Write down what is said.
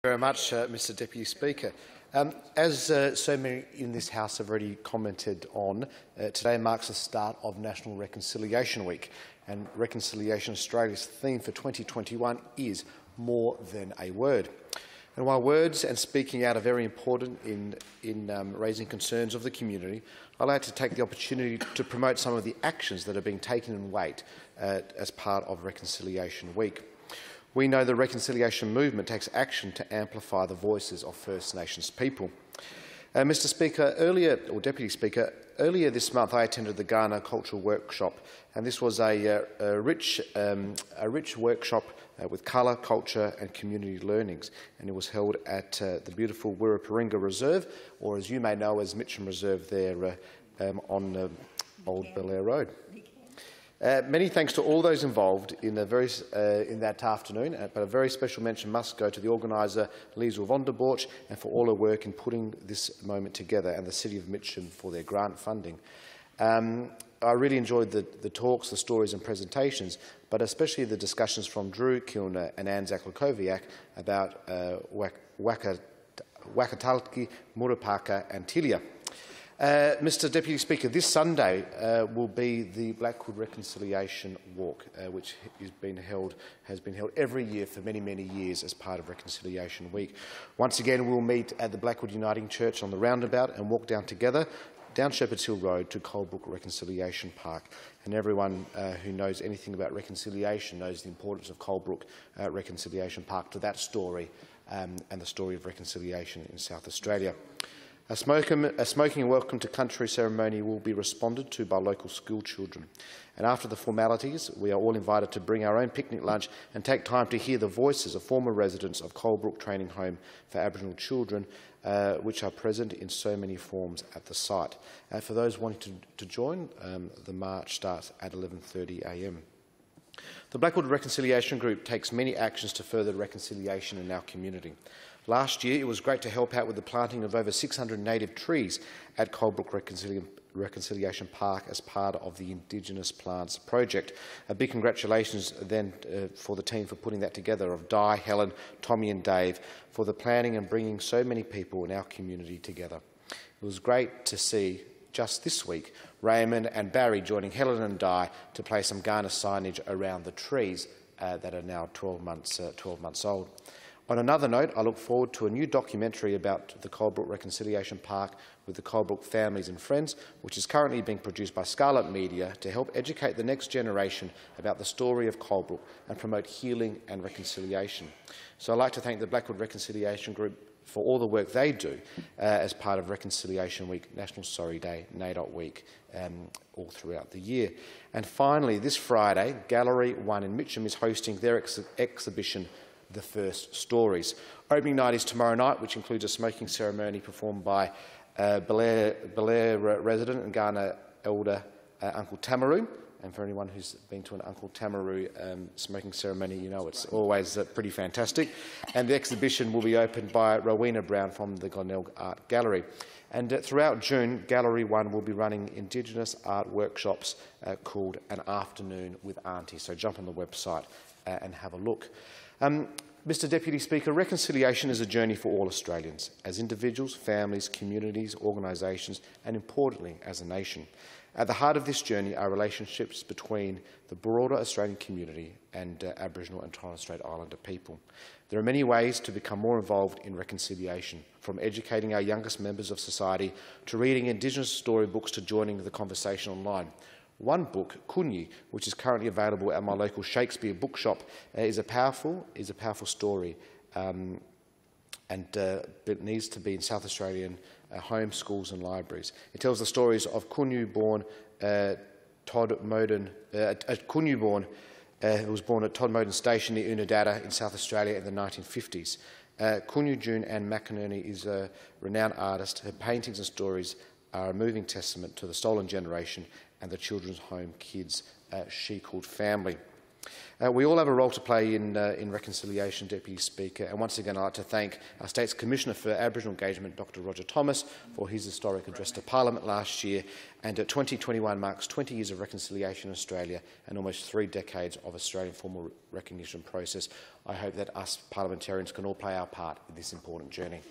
Very much, Mr Deputy Speaker. As so many in this House have already commented on, today marks the start of National Reconciliation Week, and Reconciliation Australia's theme for 2021 is more than a word. And while words and speaking out are very important in raising concerns of the community, I'd like to take the opportunity to promote some of the actions that are being taken in weight as part of Reconciliation Week. We know the reconciliation movement takes action to amplify the voices of First Nations people. Mr Speaker, Deputy Speaker, earlier this month I attended the Kaurna Cultural Workshop, and this was a rich workshop with colour, culture and community learnings, and it was held at the beautiful Wirraparinga Reserve, or as you may know as Mitcham Reserve there on Old Belair Road. Many thanks to all those involved in that afternoon, but a very special mention must go to the organiser, Liesl von der Borch, and for all her work in putting this moment together, and the City of Mitcham for their grant funding. I really enjoyed the talks, the stories and presentations, but especially the discussions from Drew Kilner and Anzac Lakoviak about Wakatalki, Murupaka and Tilia. Mr Deputy Speaker, this Sunday will be the Blackwood Reconciliation Walk, which has been held every year for many, many years as part of Reconciliation Week. Once again, we will meet at the Blackwood Uniting Church on the roundabout and walk down together down Shepherd's Hill Road to Coldbrook Reconciliation Park. And everyone who knows anything about reconciliation knows the importance of Coldbrook Reconciliation Park to that story and the story of reconciliation in South Australia. A smoking welcome to country ceremony will be responded to by local school children. And after the formalities, we are all invited to bring our own picnic lunch and take time to hear the voices of former residents of Coldbrook Training Home for Aboriginal Children, which are present in so many forms at the site. For those wanting to join, the march starts at 11:30 a.m. The Blackwood Reconciliation Group takes many actions to further reconciliation in our community. Last year, it was great to help out with the planting of over 600 native trees at Coldbrook Reconciliation Park as part of the Indigenous Plants Project. A big congratulations then for the team for putting that together, of Di, Helen, Tommy and Dave, for the planning and bringing so many people in our community together. It was great to see just this week Raymond and Barry joining Helen and Di to place some Kaurna signage around the trees that are now 12 months old. On another note, I look forward to a new documentary about the Coldbrook Reconciliation Park with the Coldbrook families and friends, which is currently being produced by Scarlet Media to help educate the next generation about the story of Coldbrook and promote healing and reconciliation. So I'd like to thank the Blackwood Reconciliation Group for all the work they do as part of Reconciliation Week, National Sorry Day, NAIDOT Week, all throughout the year. And finally, this Friday, Gallery 1 in Mitcham is hosting their exhibition, The First Stories. Opening night is tomorrow night, which includes a smoking ceremony performed by Belair resident and Kaurna elder Uncle Tamaroo. And for anyone who's been to an Uncle Tamaroo smoking ceremony, you know it's always pretty fantastic. And the exhibition will be opened by Rowena Brown from the Glenelg Art Gallery. And throughout June, Gallery 1 will be running Indigenous art workshops called An Afternoon with Auntie. So jump on the website and have a look. Mr Deputy Speaker, reconciliation is a journey for all Australians, as individuals, families, communities, organisations and, importantly, as a nation. At the heart of this journey are relationships between the broader Australian community and Aboriginal and Torres Strait Islander people. There are many ways to become more involved in reconciliation, from educating our youngest members of society to reading Indigenous storybooks to joining the conversation online. One book, Kunyi, which is currently available at my local Shakespeare bookshop, is a powerful story, and it needs to be in South Australian homes, schools and libraries. It tells the stories of Kunyu-born Todd Moden, who was born at Todd Moden Station near Unadada in South Australia in the 1950s. Kunyu June Ann McInerney is a renowned artist. Her paintings and stories are a moving testament to the stolen generation and the children's home kids she called family. We all have a role to play in reconciliation, Deputy Speaker, and once again I'd like to thank our State's Commissioner for Aboriginal Engagement, Dr Roger Thomas, for his historic address to Parliament last year, and 2021 marks 20 years of reconciliation in Australia and almost 3 decades of Australian formal recognition process. I hope that us parliamentarians can all play our part in this important journey.